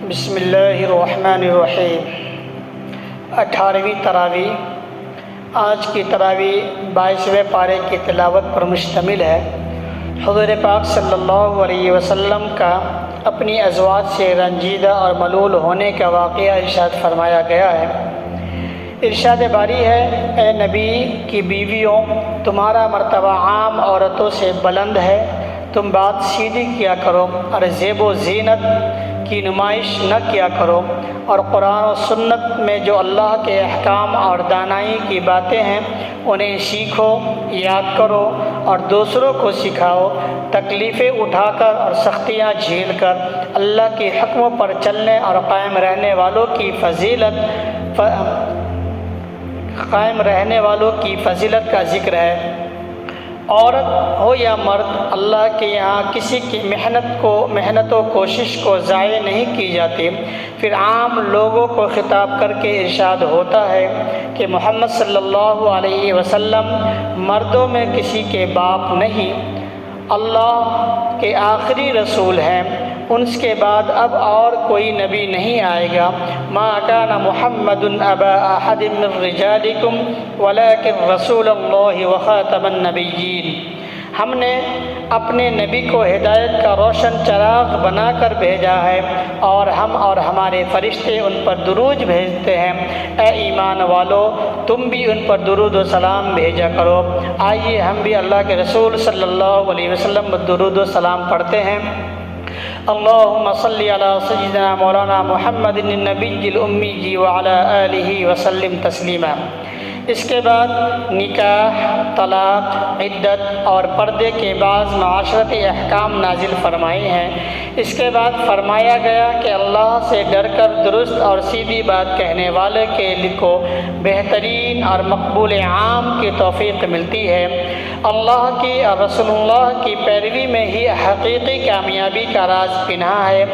بسم اللہ الرحمن الرحیم۔ 18ویں تراویح۔ آج کی تراویح 22ویں پارے کی تلاوت پر مشتمل ہے۔ حضور پاک صلی اللہ علیہ وسلم کا اپنی ازواج سے رنجیدہ اور ملول ہونے کا واقعہ ارشاد فرمایا گیا ہے۔ ارشاد باری ہے، اے نبی کی بیویوں، تمہارا مرتبہ عام عورتوں سے بلند ہے، تم بات سیدھی کیا کرو اور زیب و زینت کی نمائش نہ کیا کرو، اور قرآن و سنت میں جو اللہ کے احکام اور دانائی کی باتیں ہیں انہیں سیکھو، یاد کرو اور دوسروں کو سکھاؤ۔ تکلیفیں اٹھا کر اور سختیاں جھیل کر اللہ کے حکموں پر چلنے اور قائم رہنے والوں کی فضیلت کا ذکر ہے۔ عورت ہو یا مرد، اللہ کے یہاں کسی کی محنت و کوشش کو ضائع نہیں کی جاتی۔ پھر عام لوگوں کو خطاب کر کے ارشاد ہوتا ہے کہ محمد صلی اللہ علیہ وسلم مردوں میں کسی کے باپ نہیں، اللہ کے آخری رسول ہیں، ان کے بعد اب اور کوئی نبی نہیں آئے گا۔ ما کان محمد ابا احد من رجالکم ولکن رسول اللہ وخاتم النبیین۔ ہم نے اپنے نبی کو ہدایت کا روشن چراغ بنا کر بھیجا ہے، اور ہم اور ہمارے فرشتے ان پر درود بھیجتے ہیں۔ اے ایمان والو، تم بھی ان پر درود و سلام بھیجا کرو۔ آئیے ہم بھی اللہ کے رسول صلی اللہ علیہ وسلم پر درود و سلام پڑھتے ہیں۔ اللہم صلی علی سیدنا مولانا محمد النبی الامی وعلی آلہ وسلم تسلیما۔ اس کے بعد نکاح، طلاق، عدت اور پردے کے بعض معاشرتی احکام نازل فرمائے ہیں۔ اس کے بعد فرمایا گیا کہ اللہ سے ڈر کر درست اور سیدھی بات کہنے والے کے کو بہترین اور مقبول عام کی توفیق ملتی ہے۔ اللہ کی اور رسول اللہ کی پیروی میں ہی حقیقی کامیابی کا راز پنہا ہے۔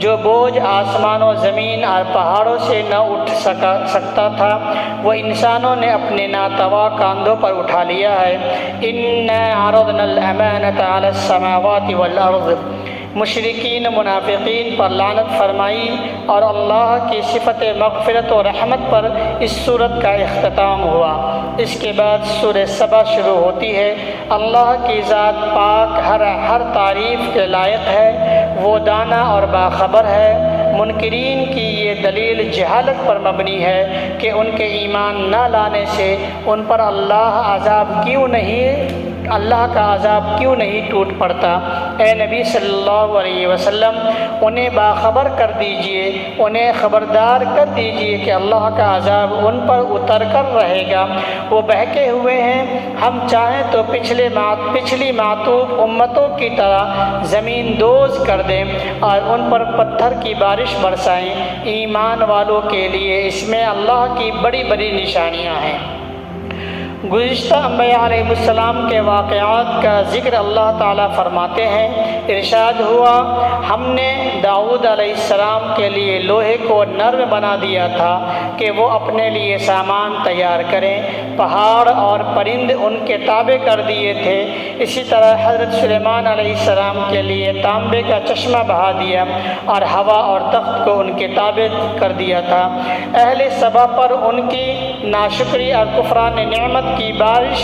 جو بوجھ آسمان و زمین اور پہاڑوں سے نہ اٹھ سکتا تھا، وہ انسانوں نے اپنے ناتواں کاندھوں پر اٹھا لیا ہے۔ اِنَّا عَرَضْنَا الْأَمَانَةَ عَلَى السَّمَاوَاتِ وَالْأَرْضِ۔ مشرکین منافقین پر لعنت فرمائی اور اللہ کی صفت مغفرت و رحمت پر اس سورت کا اختتام ہوا۔ اس کے بعد سورہ سبا شروع ہوتی ہے۔ اللہ کی ذات پاک ہر تعریف کے لائق ہے، وہ دانا اور باخبر ہے۔ منکرین کی یہ دلیل جہالت پر مبنی ہے کہ ان کے ایمان نہ لانے سے ان پر اللہ کا عذاب کیوں نہیں ٹوٹ پڑتا۔ اے نبی صلی اللہ علیہ وسلم، انہیں باخبر کر دیجئے، انہیں خبردار کر دیجئے کہ اللہ کا عذاب ان پر اتر کر رہے گا۔ وہ بہکے ہوئے ہیں، ہم چاہیں تو پچھلی معطوب امتوں کی طرح زمین دوز کر دیں اور ان پر پتھر کی بارش برسائیں۔ ایمان والوں کے لیے اس میں اللہ کی بڑی بڑی نشانیاں ہیں۔ گزشتہ انبیاء علیہ السلام کے واقعات کا ذکر اللہ تعالیٰ فرماتے ہیں۔ ارشاد ہوا، ہم نے داؤد علیہ السلام کے لیے لوہے کو نرم بنا دیا تھا کہ وہ اپنے لیے سامان تیار کریں، پہاڑ اور پرند ان کے تابع کر دیے تھے۔ اسی طرح حضرت سلیمان علیہ السلام کے لیے تانبے کا چشمہ بہا دیا اور ہوا اور تخت کو ان کے تابع کر دیا تھا۔ اہل سبا پر ان کی ناشکری اور کفران نعمت کی بارش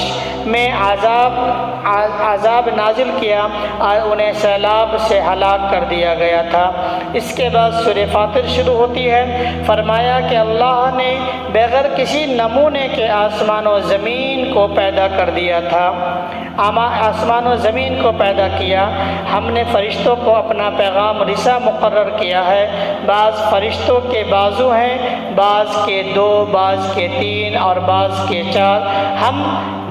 میں عذاب نازل کیا اور انہیں سیلاب سے ہلاک کر دیا گیا تھا۔ اس کے بعد سورہ فاطر شروع ہوتی ہے۔ فرمایا کہ اللہ نے بغیر کسی نمونے کے آسمان و زمین کو پیدا کر دیا تھا۔ آسمان و زمین کو پیدا کیا۔ ہم نے فرشتوں کو اپنا پیغام رساں مقرر کیا ہے۔ بعض فرشتوں کے بازو ہیں، بعض کے 2، بعض کے 3 اور بعض کے 4۔ ہم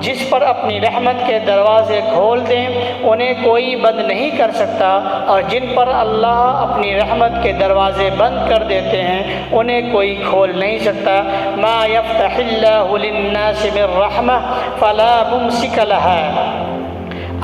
جس پر اپنی رحمت کے دروازے کھول دیں انہیں کوئی بند نہیں کر سکتا، اور جن پر اللہ اپنی رحمت کے دروازے بند کر دیتے ہیں انہیں کوئی کھول نہیں سکتا۔ ما یفتح اللہ للناس من رحمہ فلا ممسک لہا۔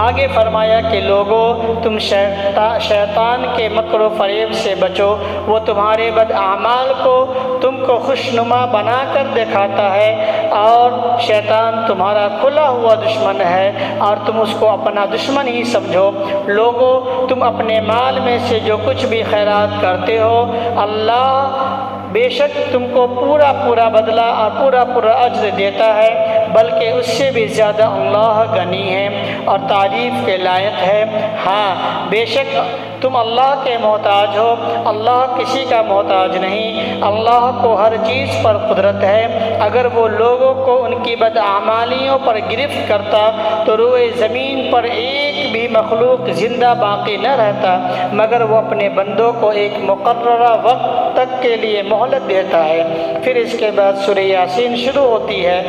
آگے فرمایا کہ لوگوں تم شیطان کے مکر و فریب سے بچو، وہ تمہارے بد اعمال کو تم کو خوشنما بنا کر دکھاتا ہے، اور شیطان تمہارا کھلا ہوا دشمن ہے اور تم اس کو اپنا دشمن ہی سمجھو۔ لوگوں تم اپنے مال میں سے جو کچھ بھی خیرات کرتے ہو، اللہ بے شک تم کو پورا بدلہ اور پورا اجر دیتا ہے، بلکہ اس سے بھی زیادہ اللہ غنی ہے اور تعریف کے لائق ہے۔ ہاں بے شک تم اللہ کے محتاج ہو، اللہ کسی کا محتاج نہیں، اللہ کو ہر چیز پر قدرت ہے۔ اگر وہ لوگوں کو ان کی بدعمالیوں پر گرفت کرتا تو روئے زمین پر ایک بھی مخلوق زندہ باقی نہ رہتا، مگر وہ اپنے بندوں کو ایک مقررہ وقت تک کے لیے مہلت دیتا ہے۔ پھر اس کے بعد سورہ یاسین شروع ہوتی ہے۔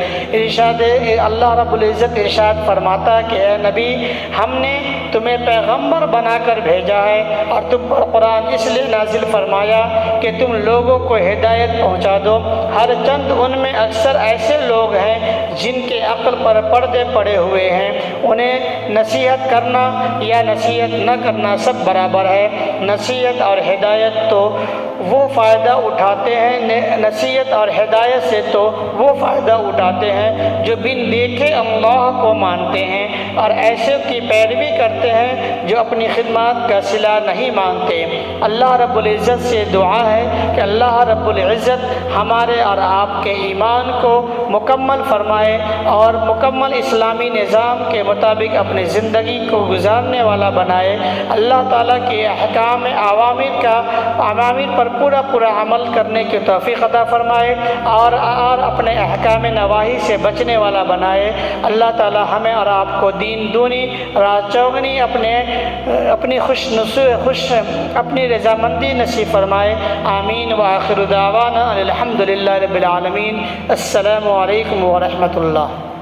اللہ رب العزت ارشاد فرماتا کہ اے نبی، ہم نے تمہیں پیغمبر بنا کر بھیجا ہے اور تم پر قرآن اس لیے نازل فرمایا کہ تم لوگوں کو ہدایت پہنچا دو۔ ہر چند ان میں اکثر ایسے لوگ ہیں جن کے عقل پر پردے پڑے ہوئے ہیں، انہیں نصیحت کرنا یا نصیحت نہ کرنا سب برابر ہے۔ نصیحت اور ہدایت تو وہ فائدہ اٹھاتے ہیں، نصیحت اور ہدایت سے تو وہ فائدہ اٹھاتے ہیں جو بن دیکھے اللہ کو مانتے ہیں اور ایسے کی پیروی کرتے ہیں جو اپنی خدمات کا صلہ نہیں مانتے۔ اللہ رب العزت سے دعا ہے کہ اللہ رب العزت ہمارے اور آپ کے ایمان کو مکمل فرمائے اور مکمل اسلامی نظام کے مطابق اپنی زندگی کو گزارنے والا بنائے۔ اللہ تعالیٰ کے احکام اوامر پر پورا عمل کرنے کی توفیق عطا فرمائے اور اپنے احکام نواہی سے بچنے والا بنائے۔ اللہ تعالیٰ ہمیں اور آپ کو دین دونی رات چوگنی اپنی اپنی رضامندی نصیب فرمائے۔ آمین وآخر دعوانا الحمد للہ رب العالمین۔ السلام علیکم ورحمۃ اللہ۔